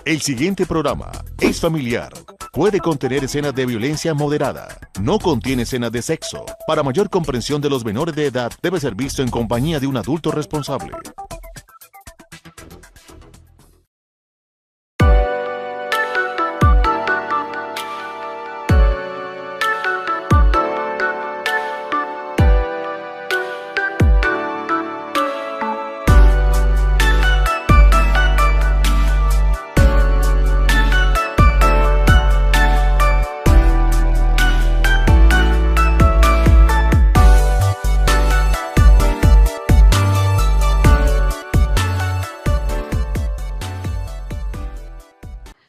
El siguiente programa es familiar. Puede contener escenas de violencia moderada. No contiene escenas de sexo. Para mayor comprensión de los menores de edad, debe ser visto en compañía de un adulto responsable.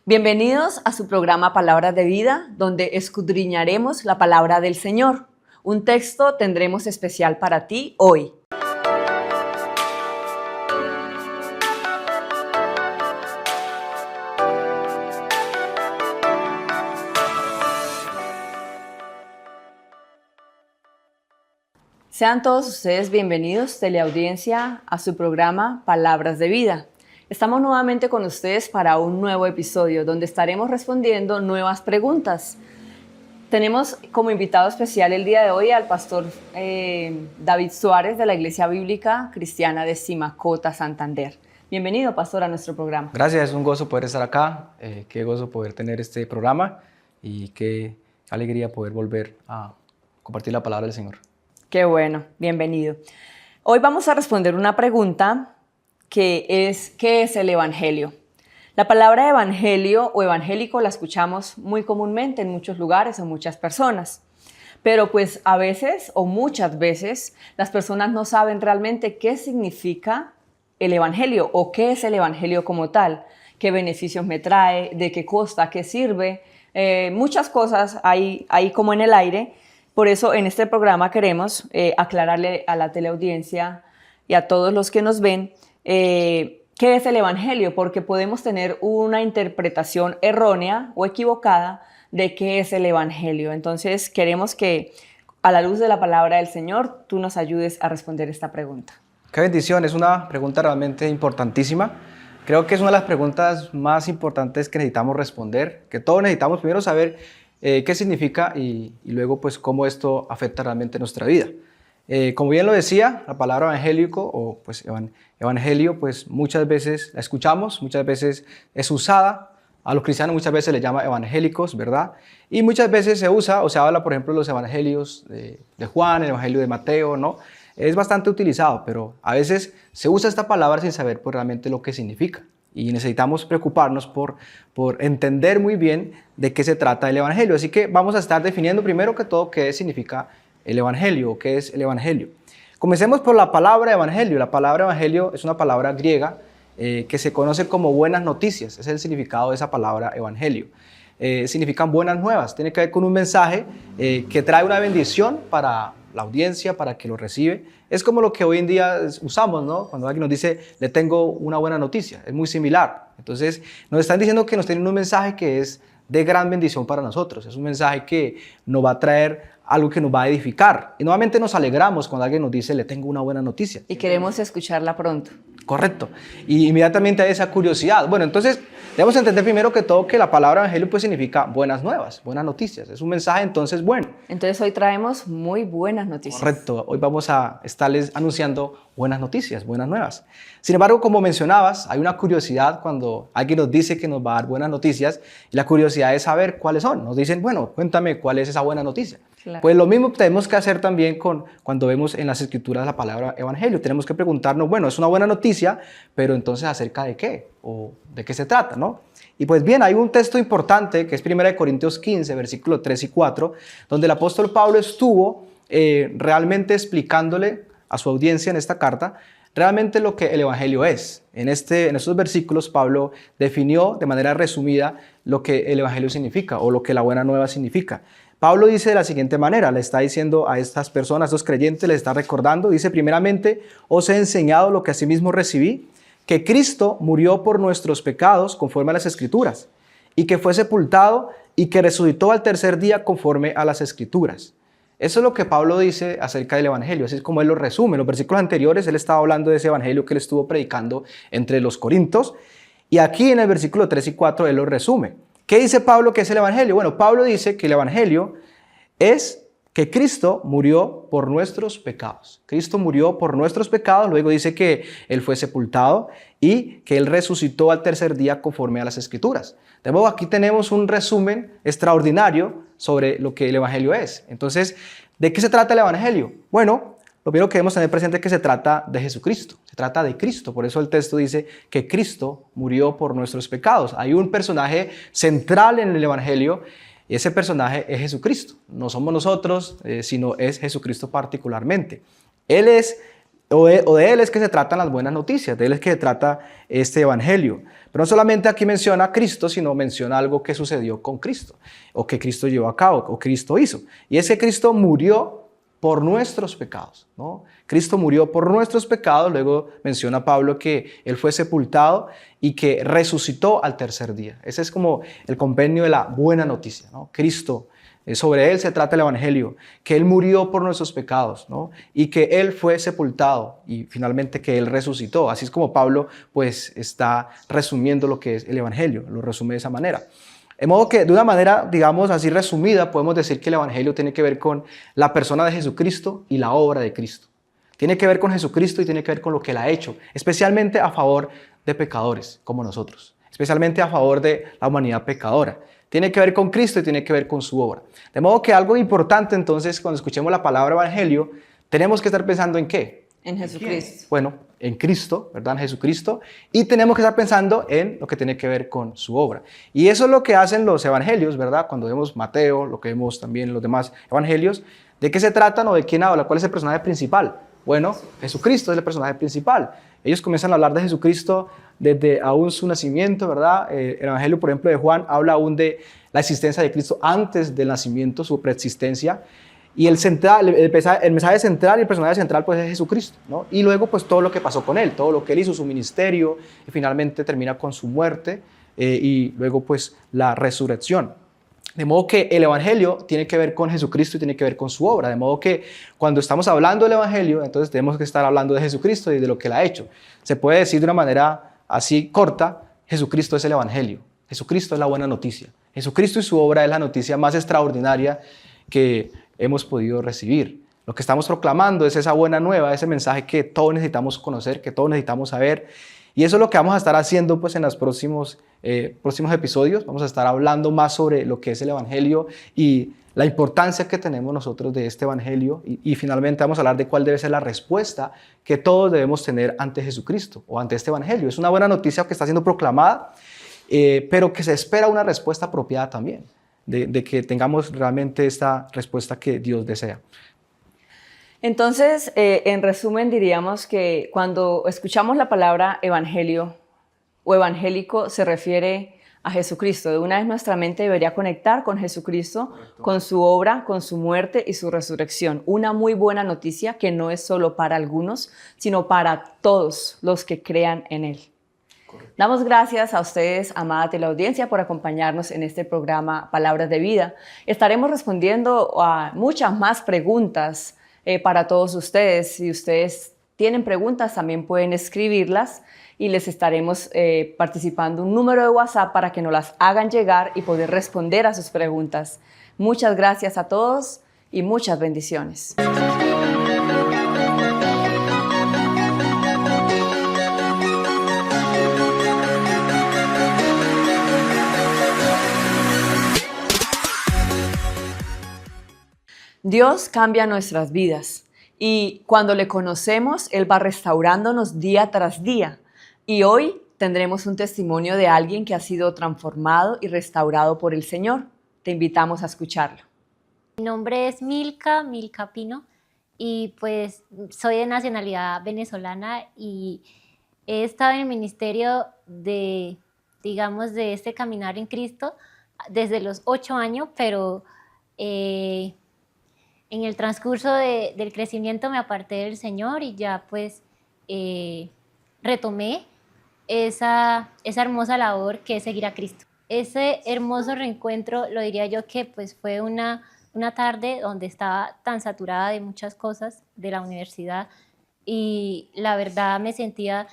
Bienvenidos a su programa Palabras de Vida, donde escudriñaremos la palabra del Señor. Un texto tendremos especial para ti hoy. Sean todos ustedes bienvenidos, teleaudiencia, a su programa Palabras de Vida. Estamos nuevamente con ustedes para un nuevo episodio donde estaremos respondiendo nuevas preguntas. Tenemos como invitado especial el día de hoy al pastor David Suárez de la Iglesia Bíblica Cristiana de Simacota, Santander. Bienvenido, pastor, a nuestro programa. Gracias, es un gozo poder estar acá, qué gozo poder tener este programa y qué alegría poder volver a compartir la palabra del Señor. Qué bueno, bienvenido. Hoy vamos a responder una pregunta que es, ¿qué es el Evangelio? La palabra evangelio o evangélico la escuchamos muy comúnmente en muchos lugares o muchas personas, pero pues a veces o muchas veces las personas no saben realmente qué significa el Evangelio o qué es el Evangelio como tal, qué beneficios me trae, de qué consta, qué sirve, muchas cosas hay como en el aire. Por eso en este programa queremos aclararle a la teleaudiencia y a todos los que nos ven ¿qué es el Evangelio? Porque podemos tener una interpretación errónea o equivocada de qué es el Evangelio. Entonces queremos que a la luz de la palabra del Señor tú nos ayudes a responder esta pregunta. Qué bendición, es una pregunta realmente importantísima. Creo que es una de las preguntas más importantes que necesitamos responder, que todos necesitamos primero saber qué significa y luego pues cómo esto afecta realmente nuestra vida. Como bien lo decía, la palabra evangélico o pues evangelio pues muchas veces la escuchamos, muchas veces es usada, a los cristianos muchas veces les llama evangélicos, ¿verdad? Y muchas veces se usa o se habla, por ejemplo, de los evangelios de Juan, el evangelio de Mateo, ¿no? Es bastante utilizado, pero a veces se usa esta palabra sin saber pues, realmente lo que significa. Y necesitamos preocuparnos por entender muy bien de qué se trata el evangelio. Así que vamos a estar definiendo primero que todo qué significa el evangelio, ¿qué es el evangelio? Comencemos por la palabra evangelio. La palabra evangelio es una palabra griega que se conoce como buenas noticias. Ese es el significado de esa palabra evangelio. Significan buenas nuevas. Tiene que ver con un mensaje que trae una bendición para la audiencia, para que lo recibe. Es como lo que hoy en día usamos, ¿no? Cuando alguien nos dice, le tengo una buena noticia. Es muy similar. Entonces, nos están diciendo que nos tienen un mensaje que es de gran bendición para nosotros. Es un mensaje que nos va a traer algo que nos va a edificar. Y nuevamente nos alegramos cuando alguien nos dice, le tengo una buena noticia. Y queremos escucharla pronto. Correcto. Y inmediatamente hay esa curiosidad. Bueno, entonces debemos entender primero que todo que la palabra evangelio pues significa buenas nuevas, buenas noticias. Es un mensaje entonces bueno. Entonces hoy traemos muy buenas noticias. Correcto. Hoy vamos a estarles anunciando buenas noticias, buenas nuevas. Sin embargo, como mencionabas, hay una curiosidad cuando alguien nos dice que nos va a dar buenas noticias y la curiosidad es saber cuáles son. Nos dicen, bueno, cuéntame cuál es esa buena noticia. Claro. Pues lo mismo tenemos que hacer también cuando vemos en las escrituras la palabra evangelio. Tenemos que preguntarnos, bueno, es una buena noticia, pero entonces ¿acerca de qué? ¿O de qué se trata, no? Y pues bien, hay un texto importante que es 1 Corintios 15, versículos 3 y 4, donde el apóstol Pablo estuvo realmente explicándole a su audiencia en esta carta realmente lo que el evangelio es. En estos versículos Pablo definió de manera resumida lo que el evangelio significa o lo que la buena nueva significa. Pablo dice de la siguiente manera, le está diciendo a estas personas, a estos creyentes, les está recordando, dice primeramente, os he enseñado lo que asimismo recibí, que Cristo murió por nuestros pecados conforme a las Escrituras, y que fue sepultado y que resucitó al tercer día conforme a las Escrituras. Eso es lo que Pablo dice acerca del evangelio, así es como él lo resume. En los versículos anteriores él estaba hablando de ese evangelio que él estuvo predicando entre los corintios, Y aquí en el versículo 3 y 4 él lo resume. ¿Qué dice Pablo que es el Evangelio? Bueno, Pablo dice que el Evangelio es que Cristo murió por nuestros pecados. Cristo murió por nuestros pecados, luego dice que Él fue sepultado y que Él resucitó al tercer día conforme a las Escrituras. De modo, aquí tenemos un resumen extraordinario sobre lo que el Evangelio es. Entonces, ¿de qué se trata el Evangelio? Bueno, lo primero que debemos tener presente es que se trata de Jesucristo, se trata de Cristo. Por eso el texto dice que Cristo murió por nuestros pecados. Hay un personaje central en el Evangelio. Y ese personaje es Jesucristo. No somos nosotros, sino es Jesucristo particularmente. Él es, o de Él es que se tratan las buenas noticias, de Él es que se trata este Evangelio. Pero no solamente aquí menciona a Cristo, sino menciona algo que sucedió con Cristo, o que Cristo llevó a cabo, o Cristo hizo. Y es que Cristo murió por nuestros pecados, ¿no? Cristo murió por nuestros pecados, luego menciona Pablo que Él fue sepultado y que resucitó al tercer día. Ese es como el compendio de la buena noticia, ¿no? Cristo, sobre Él se trata el Evangelio, que Él murió por nuestros pecados, ¿no? Y que Él fue sepultado y finalmente que Él resucitó. Así es como Pablo pues está resumiendo lo que es el Evangelio, lo resume de esa manera. De modo que de una manera, digamos así resumida, podemos decir que el Evangelio tiene que ver con la persona de Jesucristo y la obra de Cristo. Tiene que ver con Jesucristo y tiene que ver con lo que Él ha hecho, especialmente a favor de pecadores como nosotros, especialmente a favor de la humanidad pecadora. Tiene que ver con Cristo y tiene que ver con su obra. De modo que algo importante entonces, cuando escuchemos la palabra Evangelio, tenemos que estar pensando ¿en qué? En Jesucristo. Bueno, en Cristo, ¿verdad? En Jesucristo. Y tenemos que estar pensando en lo que tiene que ver con su obra. Y eso es lo que hacen los evangelios, ¿verdad? Cuando vemos Mateo, lo que vemos también en los demás evangelios. ¿De qué se tratan o de quién habla? ¿Cuál es el personaje principal? Bueno, Jesucristo es el personaje principal. Ellos comienzan a hablar de Jesucristo desde aún su nacimiento, ¿verdad? El evangelio, por ejemplo, de Juan habla aún de la existencia de Cristo antes del nacimiento, su preexistencia. Y el mensaje central y el personaje central pues es Jesucristo, ¿no? Y luego pues todo lo que pasó con Él, todo lo que Él hizo, su ministerio, y finalmente termina con su muerte y luego pues la resurrección. De modo que el Evangelio tiene que ver con Jesucristo y tiene que ver con su obra. De modo que cuando estamos hablando del Evangelio, entonces tenemos que estar hablando de Jesucristo y de lo que Él ha hecho. Se puede decir de una manera así corta, Jesucristo es el Evangelio. Jesucristo es la buena noticia. Jesucristo y su obra es la noticia más extraordinaria que hemos podido recibir. Lo que estamos proclamando es esa buena nueva, ese mensaje que todos necesitamos conocer, que todos necesitamos saber. Y eso es lo que vamos a estar haciendo pues, en los próximos episodios. Vamos a estar hablando más sobre lo que es el Evangelio y la importancia que tenemos nosotros de este Evangelio. Y finalmente vamos a hablar de cuál debe ser la respuesta que todos debemos tener ante Jesucristo o ante este Evangelio. Es una buena noticia que está siendo proclamada, pero que se espera una respuesta apropiada también. De que tengamos realmente esta respuesta que Dios desea. Entonces, en resumen, diríamos que cuando escuchamos la palabra evangelio o evangélico se refiere a Jesucristo. De una vez nuestra mente debería conectar con Jesucristo, correcto, con su obra, con su muerte y su resurrección. Una muy buena noticia que no es solo para algunos, sino para todos los que crean en Él. Correcto. Damos gracias a ustedes, amada teleaudiencia, por acompañarnos en este programa Palabras de Vida. Estaremos respondiendo a muchas más preguntas para todos ustedes. Si ustedes tienen preguntas, también pueden escribirlas y les estaremos participando un número de WhatsApp para que nos las hagan llegar y poder responder a sus preguntas. Muchas gracias a todos y muchas bendiciones. Dios cambia nuestras vidas y cuando le conocemos, Él va restaurándonos día tras día. Y hoy tendremos un testimonio de alguien que ha sido transformado y restaurado por el Señor. Te invitamos a escucharlo. Mi nombre es Milka Pino y pues soy de nacionalidad venezolana y he estado en el ministerio de este caminar en Cristo desde los 8 años, pero en el transcurso del crecimiento me aparté del Señor y ya pues retomé esa hermosa labor que es seguir a Cristo. Ese hermoso reencuentro, lo diría yo que pues fue una tarde donde estaba tan saturada de muchas cosas de la universidad y la verdad me sentía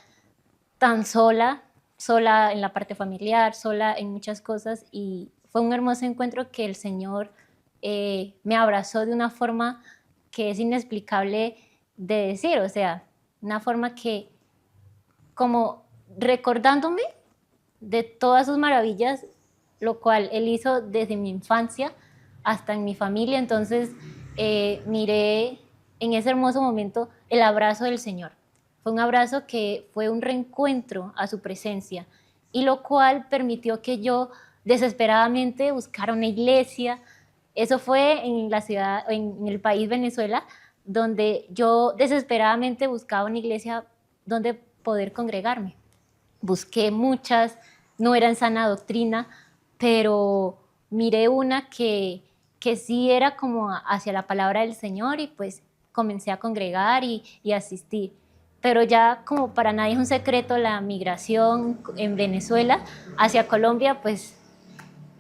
tan sola, sola en la parte familiar, sola en muchas cosas, y fue un hermoso encuentro que el Señor me abrazó de una forma que es inexplicable de decir, o sea, una forma que como recordándome de todas sus maravillas, lo cual Él hizo desde mi infancia hasta en mi familia. Entonces miré en ese hermoso momento el abrazo del Señor. Fue un abrazo que fue un reencuentro a su presencia, y lo cual permitió que yo desesperadamente buscara una iglesia. Eso fue en la ciudad, en el país Venezuela, donde yo desesperadamente buscaba una iglesia donde poder congregarme. Busqué muchas, no era en sana doctrina, pero miré una que sí era como hacia la palabra del Señor, y pues comencé a congregar y asistir. Pero ya, como para nadie es un secreto, la migración en Venezuela hacia Colombia, pues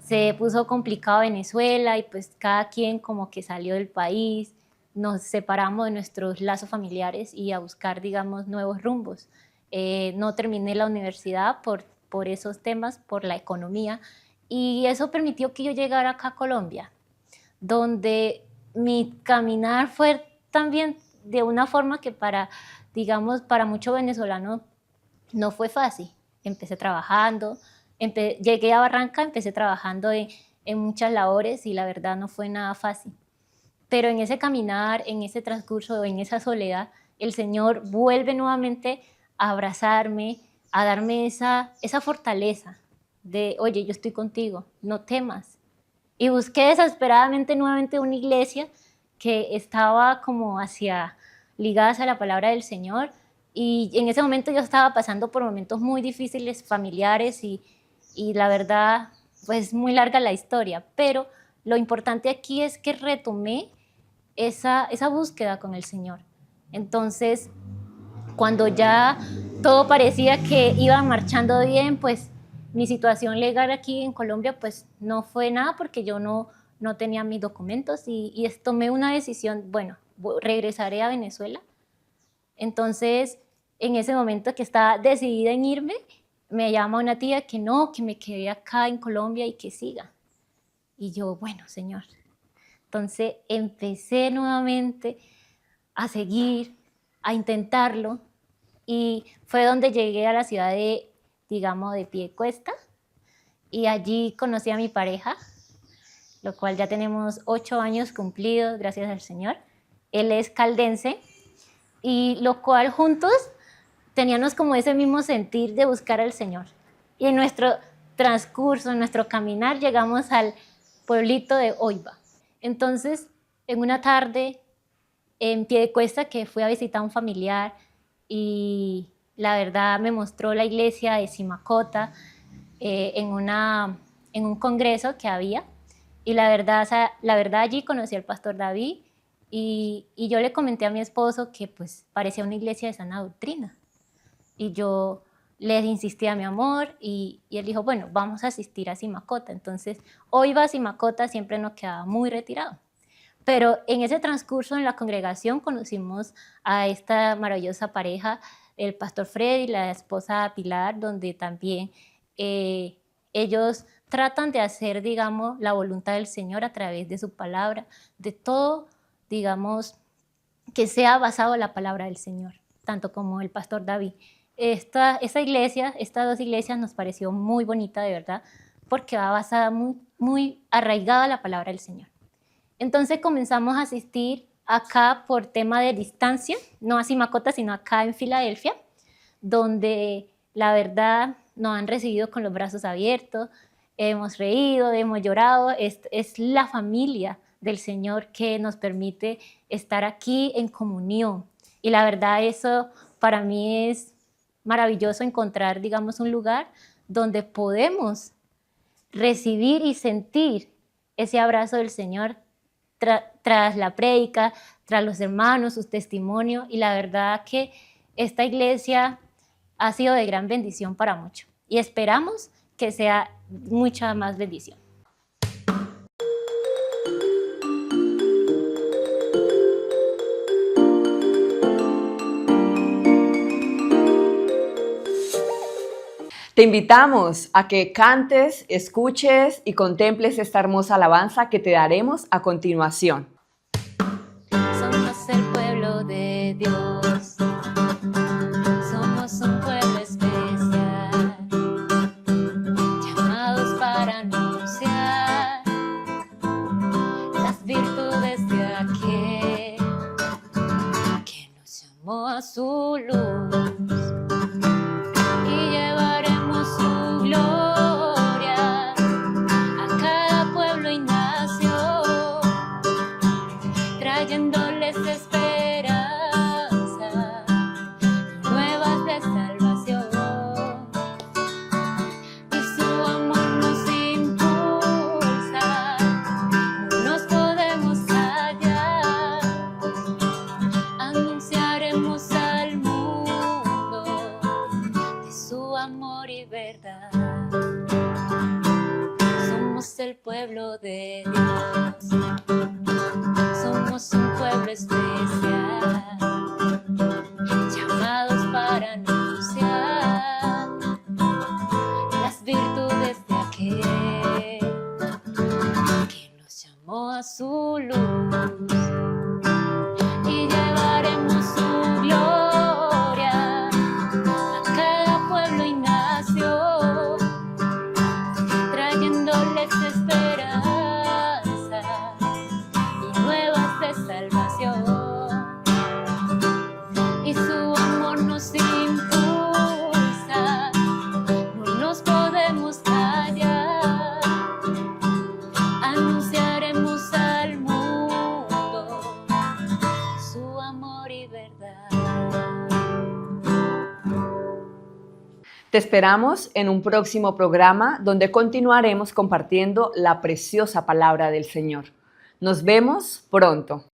se puso complicado Venezuela, y pues cada quien como que salió del país, nos separamos de nuestros lazos familiares y a buscar, digamos, nuevos rumbos. No terminé la universidad por esos temas, por la economía, y eso permitió que yo llegara acá a Colombia, donde mi caminar fue también de una forma que digamos, para muchos venezolanos no fue fácil. Empecé trabajando, llegué a Barranca, empecé trabajando en muchas labores, y la verdad no fue nada fácil. Pero en ese caminar, en ese transcurso, en esa soledad, el Señor vuelve nuevamente a abrazarme, a darme esa fortaleza de, oye, yo estoy contigo, no temas. Y busqué desesperadamente nuevamente una iglesia que estaba como ligada a la palabra del Señor, y en ese momento yo estaba pasando por momentos muy difíciles familiares, y la verdad, pues muy larga la historia, pero lo importante aquí es que retomé esa búsqueda con el Señor. Entonces, cuando ya todo parecía que iba marchando bien, pues mi situación legal aquí en Colombia pues no fue nada, porque yo no tenía mis documentos, y tomé una decisión, bueno, regresaré a Venezuela. Entonces, en ese momento que estaba decidida en irme, me llama una tía que no, que me quedé acá en Colombia y que siga. Y yo, bueno, Señor. Entonces empecé nuevamente a seguir, a intentarlo, y fue donde llegué a la ciudad digamos, de Piedecuesta, y allí conocí a mi pareja, lo cual ya tenemos 8 años cumplidos, gracias al Señor. Él es caldense, y lo cual juntos teníamos como ese mismo sentir de buscar al Señor. Y en nuestro transcurso, en nuestro caminar, llegamos al pueblito de Oiba. Entonces, en una tarde en Piedecuesta, que fui a visitar a un familiar, y la verdad me mostró la iglesia de Simacota en un congreso que había, y la verdad allí conocí al pastor David, y yo le comenté a mi esposo que pues parecía una iglesia de sana doctrina, y yo le insistí a mi amor, y él dijo, bueno, vamos a asistir a Simacota. Entonces, hoy iba a Simacota, siempre nos quedaba muy retirado. Pero en ese transcurso en la congregación conocimos a esta maravillosa pareja, el pastor Freddy y la esposa Pilar, donde también ellos tratan de hacer, digamos, la voluntad del Señor a través de su palabra, de todo, digamos, que sea basado en la palabra del Señor, tanto como el pastor David. Estas dos iglesias nos pareció muy bonita, de verdad, porque va basada muy arraigada a la palabra del Señor. Entonces comenzamos a asistir acá por tema de distancia, no a Simacota, sino acá en Filadelfia, donde la verdad nos han recibido con los brazos abiertos, hemos reído, hemos llorado, es la familia del Señor que nos permite estar aquí en comunión. Y la verdad eso para mí es maravilloso, encontrar, digamos, un lugar donde podemos recibir y sentir ese abrazo del Señor tras la prédica, tras los hermanos, sus testimonios, y la verdad que esta iglesia ha sido de gran bendición para muchos, y esperamos que sea mucha más bendición. Te invitamos a que cantes, escuches y contemples esta hermosa alabanza que te daremos a continuación. Somos el pueblo de Dios, somos un pueblo especial, llamados para anunciar las virtudes de aquel que nos llamó a su luz. Y llevaremos su gloria a cada pueblo y nación, trayéndoles esperanza, nuevas de salvación. Y su amor nos impulsa, no nos podemos callar, anunciaremos al mundo de su amor y verdad. Somos el pueblo de Dios, somos un pueblo especial, llamados para anunciar las virtudes de aquel que nos llamó a su luz. Y llevaremos su gloria a cada pueblo y nación, trayéndoles esperanza y nuevas de salvación. Y su amor nos impulsa, no nos podemos callar, anunciaremos al mundo su amor y verdad. Te esperamos en un próximo programa donde continuaremos compartiendo la preciosa palabra del Señor. Nos vemos pronto.